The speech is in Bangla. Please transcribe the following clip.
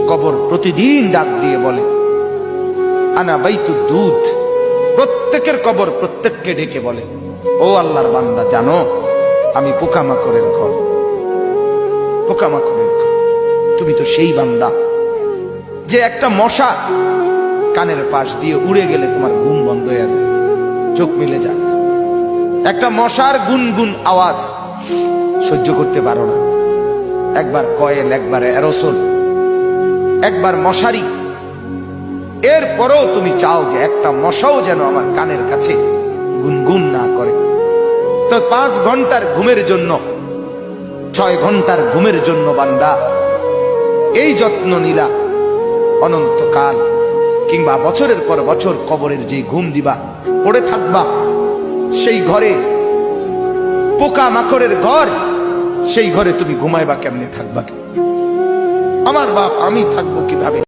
কবর প্রতিদিন ডাক দিয়ে বলে আনা বাইতুদ দুধ। প্রত্যেকের কবর প্রত্যেককে ডেকে বলে, ও আল্লাহর বান্দা, জানো আমি পোকামাকড়ের ঘর, পোকামাকড়ের ঘর। তুমি তো সেই বান্দা যে একটা মশা কানের পাশ দিয়ে উড়ে গেলে তোমার ঘুম বন্ধ হয়ে যায়, চোখ মিলে যায়। একটা মশার গুনগুন আওয়াজ সহ্য করতে পারো না। একবার কয়েল, একবার অ্যারোসল, একবার মশারি, এরপরেও তুমি চাও যে একটা মশাও যেন আমার কানের কাছে গুনগুন না করে। তো 5 ঘন্টার ঘুমের জন্য, 6 ঘন্টার ঘুমের জন্য বান্দা এই যত্ন নিলা, অনন্তকাল কিংবা বছরের পর বছর কবরের যে ঘুম দিবা, পড়ে থাকবা সেই ঘরে, পোকা মাকড়ের ঘর, সেই ঘরে তুমি ঘুমাইবা কেমনে, থাকবা? আমার বাপ, আমি থাকবো কিভাবে?